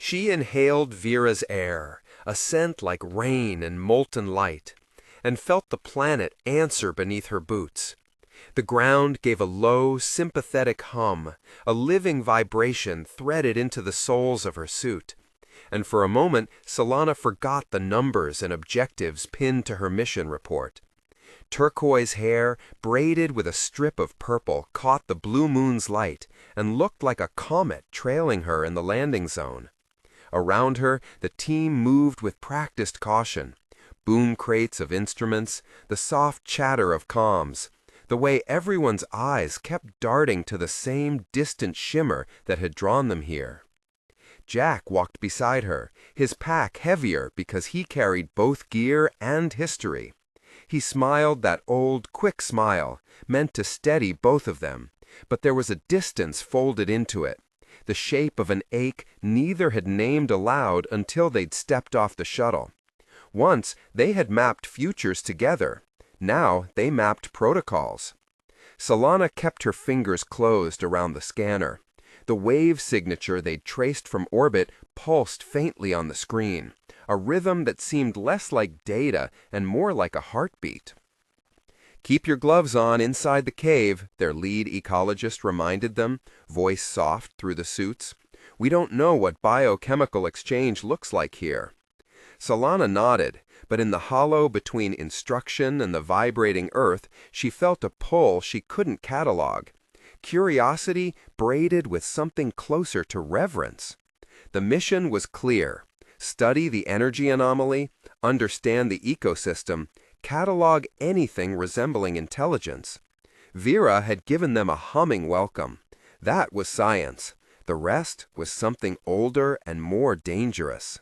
She inhaled Vera's air, a scent like rain and molten light, and felt the planet answer beneath her boots. The ground gave a low, sympathetic hum, a living vibration threaded into the soles of her suit. And for a moment, Salana forgot the numbers and objectives pinned to her mission report. Turquoise hair, braided with a strip of purple, caught the blue moon's light and looked like a comet trailing her in the landing zone. Around her, the team moved with practiced caution. Boom crates of instruments, the soft chatter of comms, the way everyone's eyes kept darting to the same distant shimmer that had drawn them here. Jack walked beside her, his pack heavier because he carried both gear and history. He smiled that old, quick smile, meant to steady both of them, but there was a distance folded into it, the shape of an ache neither had named aloud until they'd stepped off the shuttle. Once, they had mapped futures together. Now, they mapped protocols. Salana kept her fingers closed around the scanner. The wave signature they'd traced from orbit pulsed faintly on the screen, a rhythm that seemed less like data and more like a heartbeat. "Keep your gloves on inside the cave," their lead ecologist reminded them, voice soft through the suits. "We don't know what biochemical exchange looks like here." Salana nodded, but in the hollow between instruction and the vibrating earth, she felt a pull she couldn't catalog. Curiosity braided with something closer to reverence. The mission was clear: study the energy anomaly, understand the ecosystem, catalog anything resembling intelligence. Vera had given them a humming welcome. That was science. The rest was something older and more dangerous.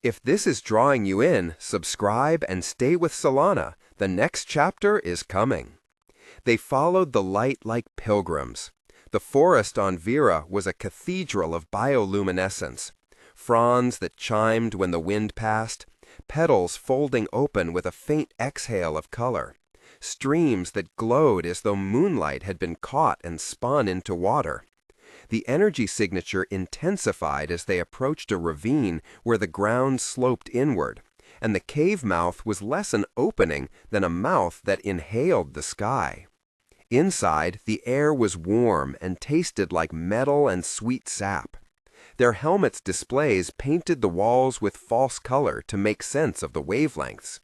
If this is drawing you in, subscribe and stay with Salana. The next chapter is coming. They followed the light like pilgrims. The forest on Vera was a cathedral of bioluminescence. Fronds that chimed when the wind passed, petals folding open with a faint exhale of color, streams that glowed as though moonlight had been caught and spun into water. The energy signature intensified as they approached a ravine where the ground sloped inward, and the cave mouth was less an opening than a mouth that inhaled the sky. Inside, the air was warm and tasted like metal and sweet sap. Their helmets' displays painted the walls with false color to make sense of the wavelengths.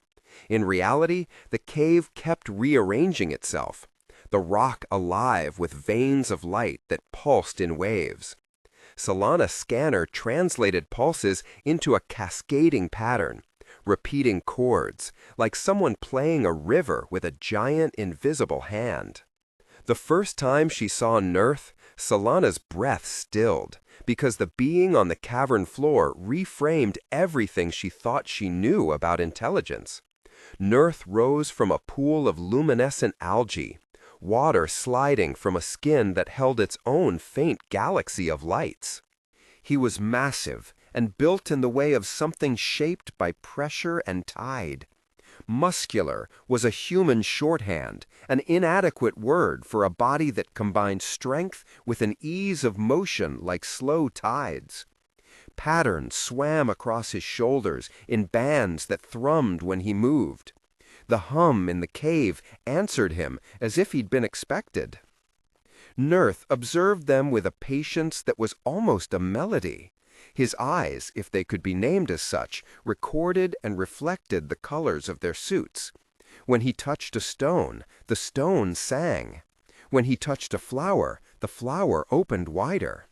In reality, the cave kept rearranging itself, the rock alive with veins of light that pulsed in waves. Salana's scanner translated pulses into a cascading pattern, repeating chords, like someone playing a river with a giant invisible hand. The first time she saw Nurth, Salana's breath stilled, because the being on the cavern floor reframed everything she thought she knew about intelligence. Nurth rose from a pool of luminescent algae, water sliding from a skin that held its own faint galaxy of lights. He was massive and built in the way of something shaped by pressure and tide. Muscular was a human shorthand, an inadequate word for a body that combined strength with an ease of motion like slow tides. Patterns swam across his shoulders in bands that thrummed when he moved. The hum in the cave answered him as if he'd been expected. Nurth observed them with a patience that was almost a melody. His eyes, if they could be named as such, recorded and reflected the colors of their suits. When he touched a stone, the stone sang. When he touched a flower, the flower opened wider.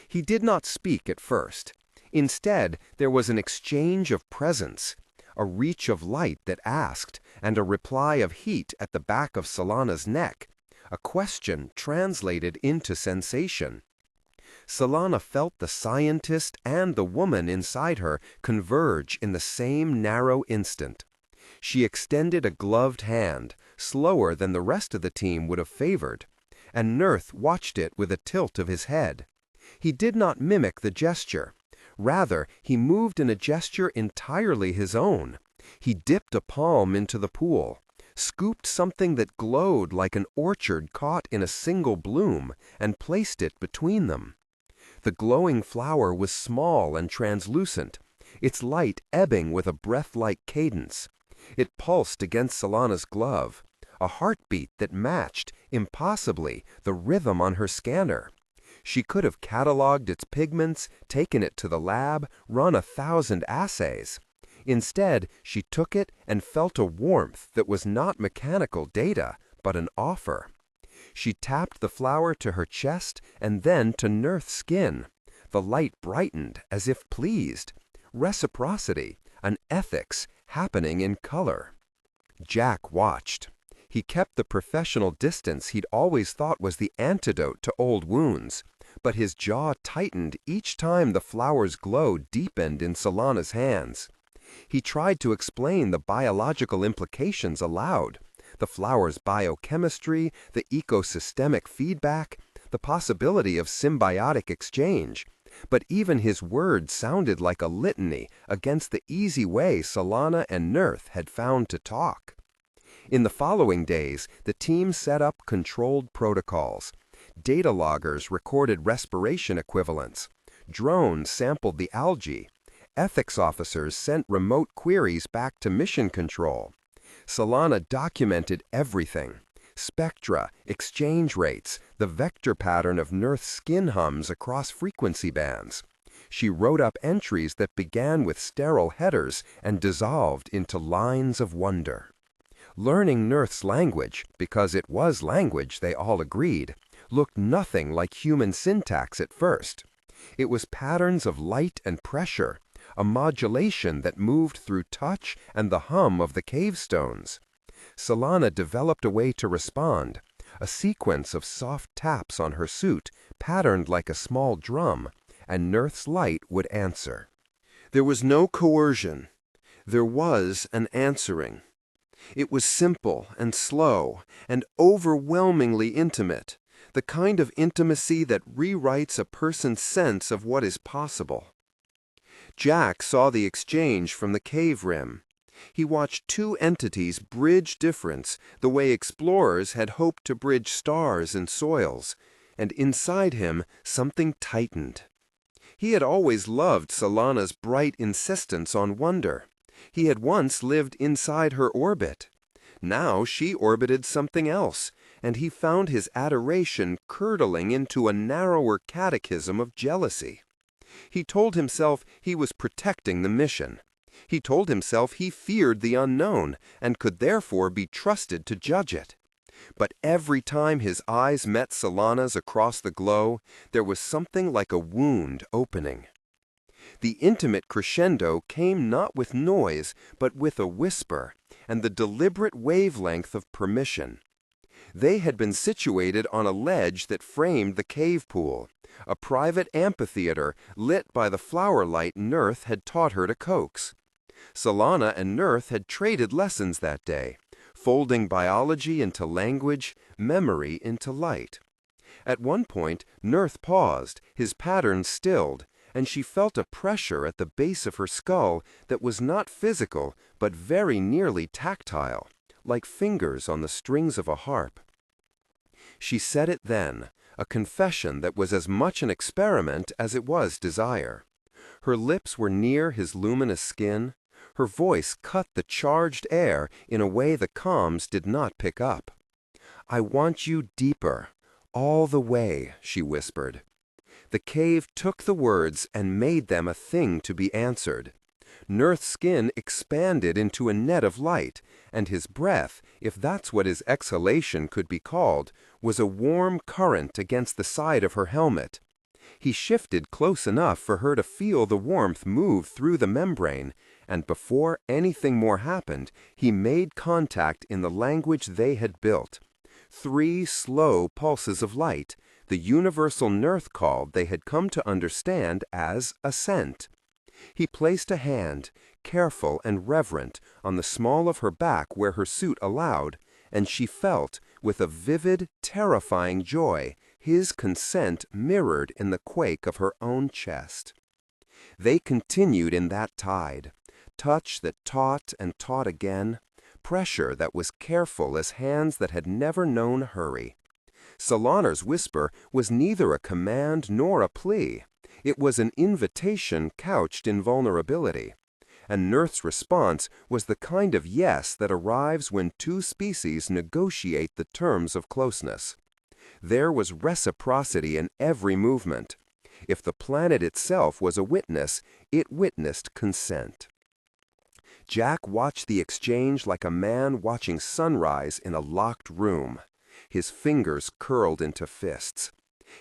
He did not speak at first. Instead, there was an exchange of presence, a reach of light that asked, and a reply of heat at the back of Salana's neck, a question translated into sensation. Salana felt the scientist and the woman inside her converge in the same narrow instant. She extended a gloved hand, slower than the rest of the team would have favored, and Nurth watched it with a tilt of his head. He did not mimic the gesture. Rather, he moved in a gesture entirely his own. He dipped a palm into the pool, scooped something that glowed like an orchard caught in a single bloom, and placed it between them. The glowing flower was small and translucent, its light ebbing with a breath-like cadence. It pulsed against Salana's glove, a heartbeat that matched, impossibly, the rhythm on her scanner. She could have cataloged its pigments, taken it to the lab, run 1,000 assays. Instead, she took it and felt a warmth that was not mechanical data, but an offer. She tapped the flower to her chest and then to Nurth's skin. The light brightened as if pleased. Reciprocity, an ethics happening in color. Jack watched. He kept the professional distance he'd always thought was the antidote to old wounds, but his jaw tightened each time the flower's glow deepened in Salana's hands. He tried to explain the biological implications aloud, the flower's biochemistry, the ecosystemic feedback, the possibility of symbiotic exchange, but even his words sounded like a litany against the easy way Salana and Nurth had found to talk. In the following days, the team set up controlled protocols. Data loggers recorded respiration equivalents. Drones sampled the algae. Ethics officers sent remote queries back to mission control. Salana documented everything: spectra, exchange rates, the vector pattern of Nurth's skin hums across frequency bands. She wrote up entries that began with sterile headers and dissolved into lines of wonder. Learning Nurth's language, because it was language they all agreed, looked nothing like human syntax at first. It was patterns of light and pressure, a modulation that moved through touch and the hum of the cave stones. Salana developed a way to respond, a sequence of soft taps on her suit, patterned like a small drum, and Nurth's light would answer. There was no coercion. There was an answering. It was simple and slow and overwhelmingly intimate, the kind of intimacy that rewrites a person's sense of what is possible. Jack saw the exchange from the cave rim. He watched two entities bridge difference the way explorers had hoped to bridge stars and soils, and inside him something tightened. He had always loved Salana's bright insistence on wonder. He had once lived inside her orbit. Now she orbited something else, and he found his adoration curdling into a narrower catechism of jealousy. He told himself he was protecting the mission. He told himself he feared the unknown and could therefore be trusted to judge it. But every time his eyes met Salana's across the glow, there was something like a wound opening. The intimate crescendo came not with noise, but with a whisper, and the deliberate wavelength of permission. They had been situated on a ledge that framed the cave pool, a private amphitheater lit by the flower light Nurth had taught her to coax. Salana and Nurth had traded lessons that day, folding biology into language, memory into light. At one point, Nurth paused, his pattern stilled, and she felt a pressure at the base of her skull that was not physical, but very nearly tactile, like fingers on the strings of a harp. She said it then, a confession that was as much an experiment as it was desire. Her lips were near his luminous skin. Her voice cut the charged air in a way the comms did not pick up. "I want you deeper, all the way," she whispered. The cave took the words and made them a thing to be answered. Nurth's skin expanded into a net of light, and his breath, if that's what his exhalation could be called, was a warm current against the side of her helmet. He shifted close enough for her to feel the warmth move through the membrane, and before anything more happened, he made contact in the language they had built. 3 slow pulses of light, the universal Nurth called they had come to understand as assent. He placed a hand, careful and reverent, on the small of her back where her suit allowed, and she felt, with a vivid, terrifying joy, his consent mirrored in the quake of her own chest. They continued in that tide, touch that taught and taught again, pressure that was careful as hands that had never known hurry. Salana's whisper was neither a command nor a plea. It was an invitation couched in vulnerability. And Nurth's response was the kind of yes that arrives when two species negotiate the terms of closeness. There was reciprocity in every movement. If the planet itself was a witness, it witnessed consent. Jack watched the exchange like a man watching sunrise in a locked room. His fingers curled into fists.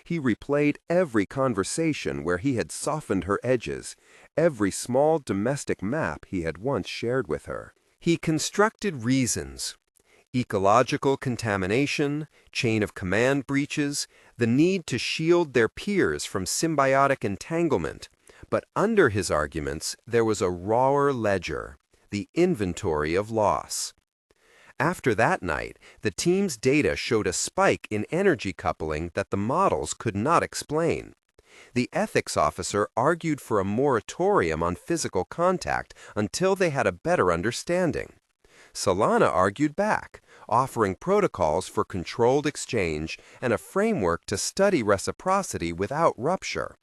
He replayed every conversation where he had softened her edges, every small domestic map he had once shared with her. He constructed reasons: ecological contamination, chain of command breaches, the need to shield their peers from symbiotic entanglement. But under his arguments, there was a rawer ledger: the inventory of loss. After that night, the team's data showed a spike in energy coupling that the models could not explain. The ethics officer argued for a moratorium on physical contact until they had a better understanding. Salana argued back, offering protocols for controlled exchange and a framework to study reciprocity without rupture.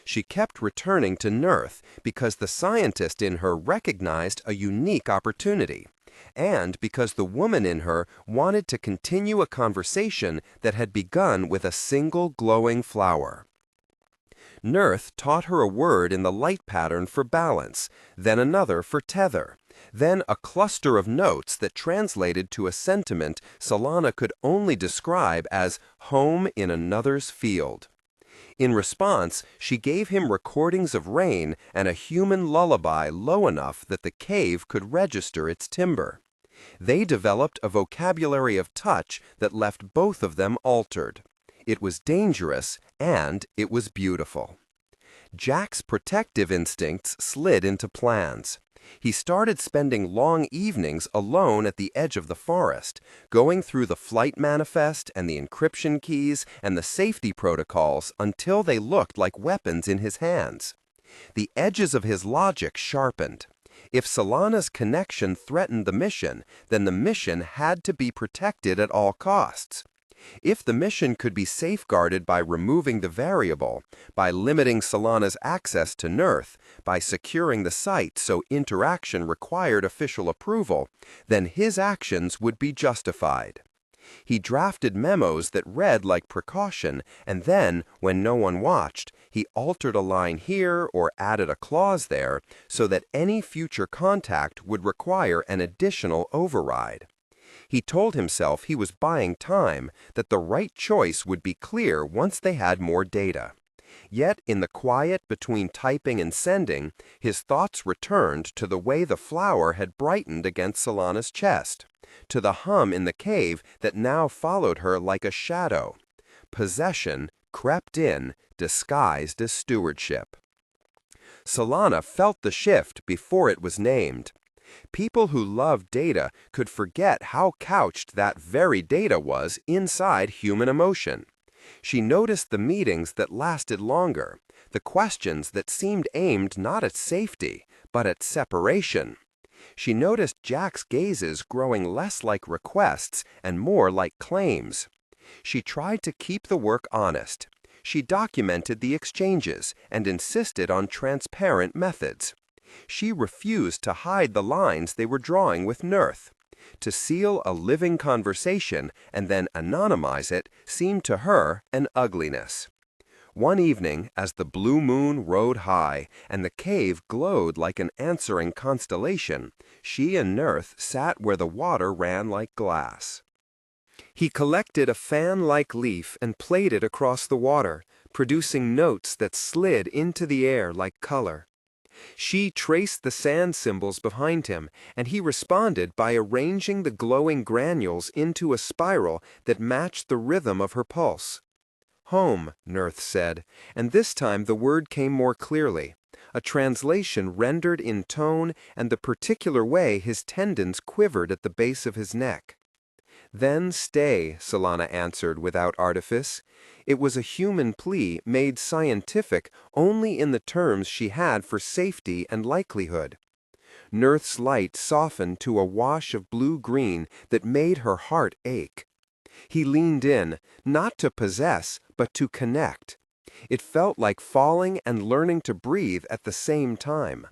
She kept returning to Nurth because the scientist in her recognized a unique opportunity, and because the woman in her wanted to continue a conversation that had begun with a single glowing flower. Nurth taught her a word in the light pattern for balance, then another for tether, then a cluster of notes that translated to a sentiment Salana could only describe as home in another's field. In response, she gave him recordings of rain and a human lullaby low enough that the cave could register its timbre. They developed a vocabulary of touch that left both of them altered. It was dangerous, and it was beautiful. Jack's protective instincts slid into plans. He started spending long evenings alone at the edge of the forest, going through the flight manifest and the encryption keys and the safety protocols until they looked like weapons in his hands. The edges of his logic sharpened. If Salana's connection threatened the mission, then the mission had to be protected at all costs. If the mission could be safeguarded by removing the variable, by limiting Salana's access to Nurth, by securing the site so interaction required official approval, then his actions would be justified. He drafted memos that read like precaution, and then, when no one watched, he altered a line here or added a clause there so that any future contact would require an additional override. He told himself he was buying time, that the right choice would be clear once they had more data. Yet, in the quiet between typing and sending, his thoughts returned to the way the flower had brightened against Salana's chest, to the hum in the cave that now followed her like a shadow. Possession crept in, disguised as stewardship. Salana felt the shift before it was named. People who loved data could forget how couched that very data was inside human emotion. She noticed the meetings that lasted longer, the questions that seemed aimed not at safety, but at separation. She noticed Jack's gazes growing less like requests and more like claims. She tried to keep the work honest. She documented the exchanges and insisted on transparent methods. She refused to hide the lines they were drawing with Nurth. To seal a living conversation and then anonymize it seemed to her an ugliness. One evening, as the blue moon rode high and the cave glowed like an answering constellation, she and Nurth sat where the water ran like glass. He collected a fan-like leaf and played it across the water, producing notes that slid into the air like color. She traced the sand symbols behind him, and he responded by arranging the glowing granules into a spiral that matched the rhythm of her pulse. "Home," Nurth said, and this time the word came more clearly, a translation rendered in tone and the particular way his tendons quivered at the base of his neck. "Then stay," Salana answered without artifice. It was a human plea made scientific only in the terms she had for safety and likelihood. Nurth's light softened to a wash of blue-green that made her heart ache. He leaned in, not to possess, but to connect. It felt like falling and learning to breathe at the same time.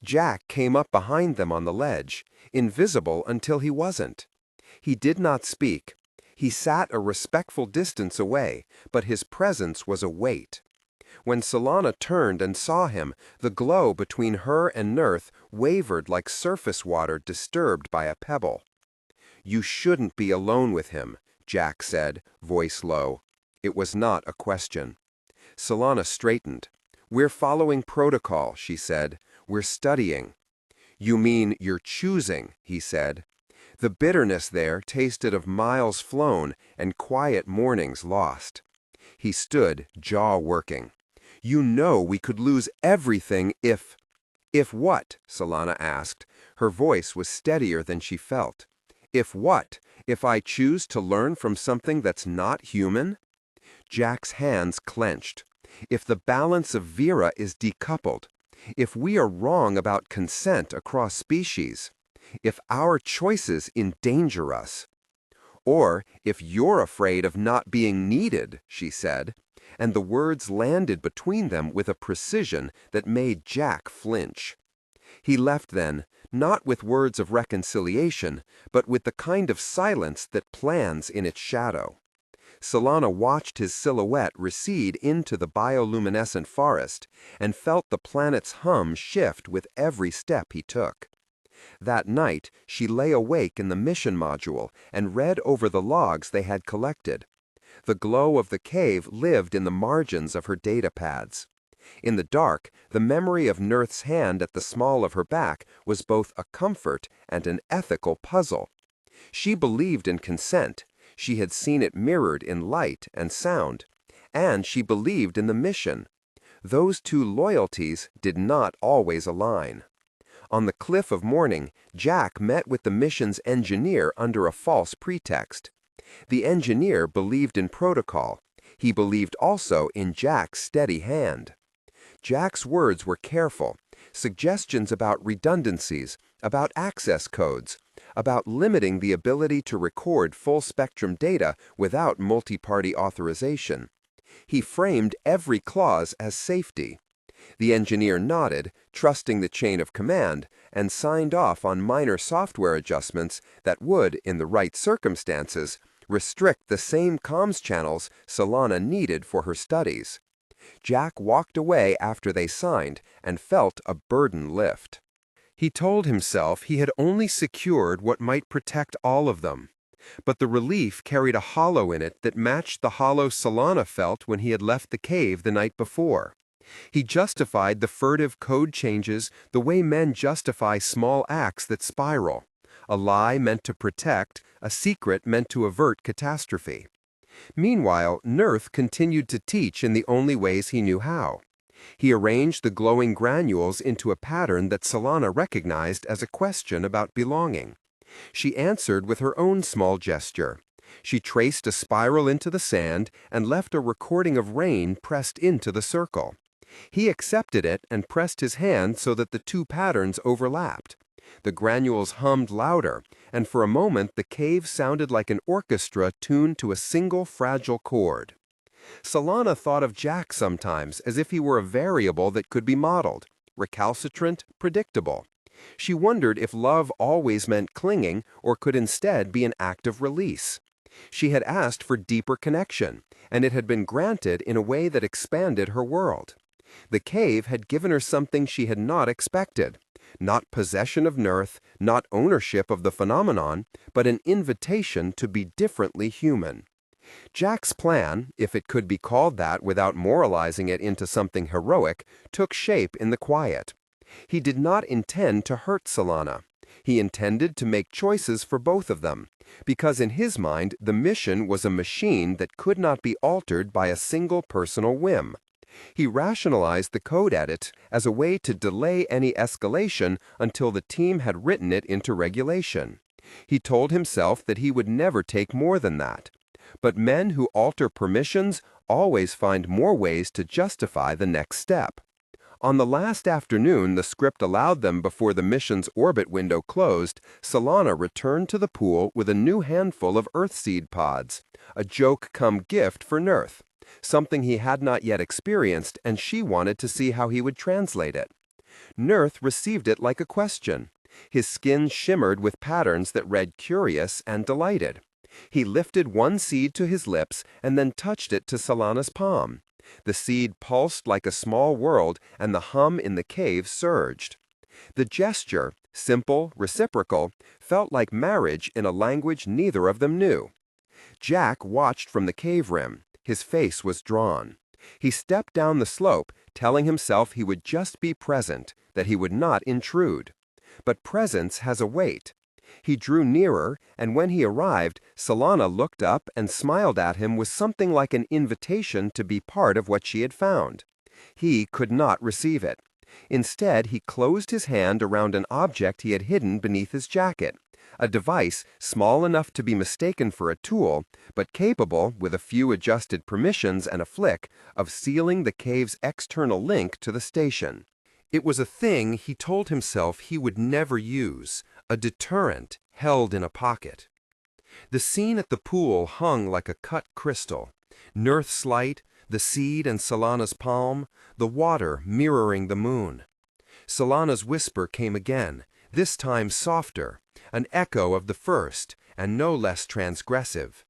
Jack came up behind them on the ledge, invisible until he wasn't. He did not speak. He sat a respectful distance away, but his presence was a weight. When Salana turned and saw him, the glow between her and Nurth wavered like surface water disturbed by a pebble. "You shouldn't be alone with him," Jack said, voice low. It was not a question. Salana straightened. "We're following protocol," she said. "We're studying." "You mean you're choosing," he said. The bitterness there tasted of miles flown and quiet mornings lost. He stood, jaw working. "You know we could lose everything if—" "If what?" Salana asked. Her voice was steadier than she felt. "If what? If I choose to learn from something that's not human?" Jack's hands clenched. "If the balance of Vera is decoupled, if we are wrong about consent across species, if our choices endanger us." "Or if you're afraid of not being needed," she said, and the words landed between them with a precision that made Jack flinch. He left then, not with words of reconciliation, but with the kind of silence that plans in its shadow. Salana watched his silhouette recede into the bioluminescent forest and felt the planet's hum shift with every step he took. That night, she lay awake in the mission module and read over the logs they had collected. The glow of the cave lived in the margins of her data pads. In the dark, the memory of Nurth's hand at the small of her back was both a comfort and an ethical puzzle. She believed in consent. She had seen it mirrored in light and sound. And she believed in the mission. Those two loyalties did not always align. On the cliff of morning, Jack met with the mission's engineer under a false pretext. The engineer believed in protocol. He believed also in Jack's steady hand. Jack's words were careful, suggestions about redundancies, about access codes, about limiting the ability to record full-spectrum data without multi-party authorization. He framed every clause as safety. The engineer nodded, trusting the chain of command, and signed off on minor software adjustments that would, in the right circumstances, restrict the same comms channels Salana needed for her studies. Jack walked away after they signed and felt a burden lift. He told himself he had only secured what might protect all of them, but the relief carried a hollow in it that matched the hollow Salana felt when he had left the cave the night before. He justified the furtive code changes the way men justify small acts that spiral, a lie meant to protect, a secret meant to avert catastrophe. Meanwhile, Nurth continued to teach in the only ways he knew how. He arranged the glowing granules into a pattern that Salana recognized as a question about belonging. She answered with her own small gesture. She traced a spiral into the sand and left a recording of rain pressed into the circle. He accepted it and pressed his hand so that the two patterns overlapped. The granules hummed louder, and for a moment the cave sounded like an orchestra tuned to a single fragile chord. Salana thought of Jack sometimes as if he were a variable that could be modeled, recalcitrant, predictable. She wondered if love always meant clinging or could instead be an act of release. She had asked for deeper connection, and it had been granted in a way that expanded her world. The cave had given her something she had not expected. Not possession of Nurth, not ownership of the phenomenon, but an invitation to be differently human. Jack's plan, if it could be called that without moralizing it into something heroic, took shape in the quiet. He did not intend to hurt Salana. He intended to make choices for both of them, because in his mind the mission was a machine that could not be altered by a single personal whim. He rationalized the code edit as a way to delay any escalation until the team had written it into regulation. He told himself that he would never take more than that. But men who alter permissions always find more ways to justify the next step. On the last afternoon the script allowed them before the mission's orbit window closed, Salana returned to the pool with a new handful of Earthseed pods, a joke-cum gift for Nurth. something he had not yet experienced, and she wanted to see how he would translate it. Nurth received it like a question. His skin shimmered with patterns that read curious and delighted. He lifted one seed to his lips and then touched it to Salana's palm. The seed pulsed like a small world, and the hum in the cave surged. The gesture, simple, reciprocal, felt like marriage in a language neither of them knew. Jack watched from the cave rim. His face was drawn. He stepped down the slope, telling himself he would just be present, that he would not intrude. But presence has a weight. He drew nearer, and when he arrived, Salana looked up and smiled at him with something like an invitation to be part of what she had found. He could not receive it. Instead, he closed his hand around an object he had hidden beneath his jacket, a device small enough to be mistaken for a tool, but capable, with a few adjusted permissions and a flick, of sealing the cave's external link to the station. It was a thing he told himself he would never use, a deterrent held in a pocket. The scene at the pool hung like a cut crystal. Nurth's light, the seed in Salana's palm, the water mirroring the moon. Salana's whisper came again, this time softer, an echo of the first, and no less transgressive.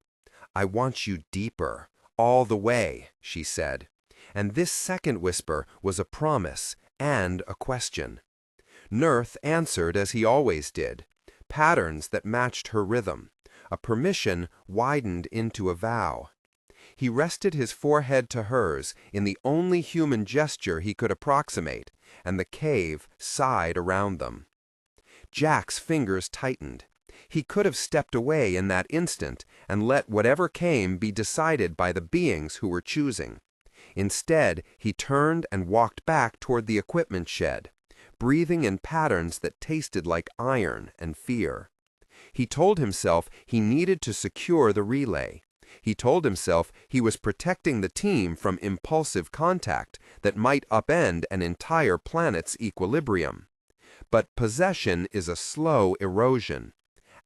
"I want you deeper, all the way," she said. And this second whisper was a promise and a question. Nurth answered as he always did, patterns that matched her rhythm, a permission widened into a vow. He rested his forehead to hers in the only human gesture he could approximate, and the cave sighed around them. Jack's fingers tightened. He could have stepped away in that instant and let whatever came be decided by the beings who were choosing. Instead, he turned and walked back toward the equipment shed, breathing in patterns that tasted like iron and fear. He told himself he needed to secure the relay. He told himself he was protecting the team from impulsive contact that might upend an entire planet's equilibrium. But possession is a slow erosion.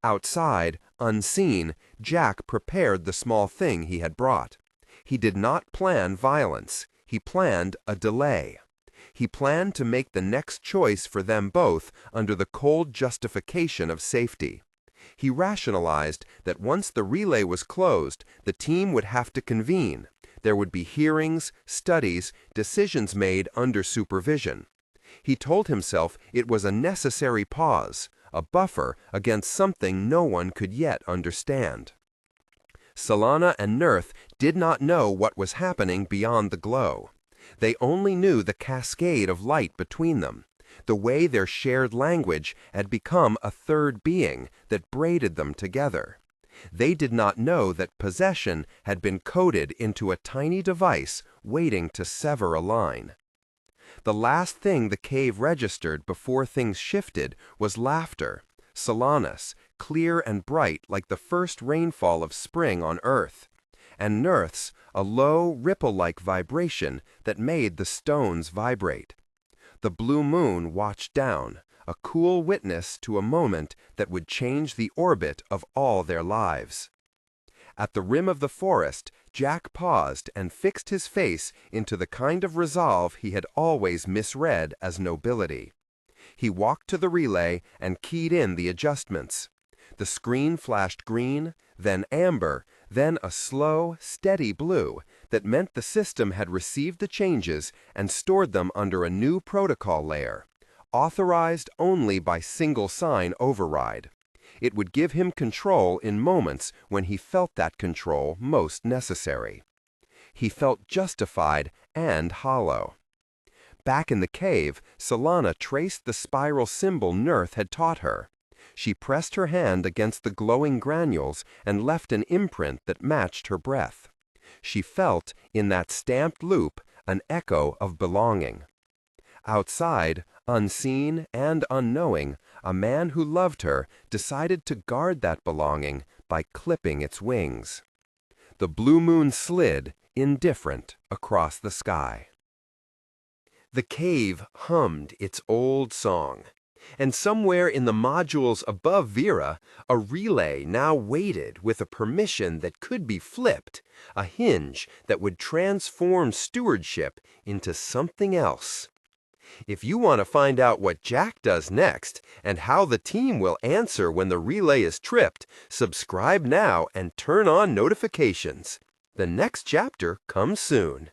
Outside, unseen, Jack prepared the small thing he had brought. He did not plan violence. He planned a delay. He planned to make the next choice for them both under the cold justification of safety. He rationalized that once the relay was closed, the team would have to convene. There would be hearings, studies, decisions made under supervision. He told himself it was a necessary pause, a buffer against something no one could yet understand. Salana and Nurth did not know what was happening beyond the glow. They only knew the cascade of light between them, the way their shared language had become a third being that braided them together. They did not know that possession had been coded into a tiny device waiting to sever a line. The last thing the cave registered before things shifted was laughter, Salana's, clear and bright like the first rainfall of spring on Earth, and Nurth's, a low, ripple-like vibration that made the stones vibrate. The blue moon watched down, a cool witness to a moment that would change the orbit of all their lives. At the rim of the forest, Jack paused and fixed his face into the kind of resolve he had always misread as nobility. He walked to the relay and keyed in the adjustments. The screen flashed green, then amber, then a slow, steady blue that meant the system had received the changes and stored them under a new protocol layer, authorized only by single sign override. It would give him control in moments when he felt that control most necessary. He felt justified and hollow. Back in the cave, Salana traced the spiral symbol Nurth had taught her. She pressed her hand against the glowing granules and left an imprint that matched her breath. She felt, in that stamped loop, an echo of belonging. Outside, unseen and unknowing, a man who loved her decided to guard that belonging by clipping its wings. The blue moon slid, indifferent, across the sky. The cave hummed its old song. And somewhere in the modules above Vera, a relay now waited with a permission that could be flipped, a hinge that would transform stewardship into something else. If you want to find out what Jack does next and how the team will answer when the relay is tripped, subscribe now and turn on notifications. The next chapter comes soon.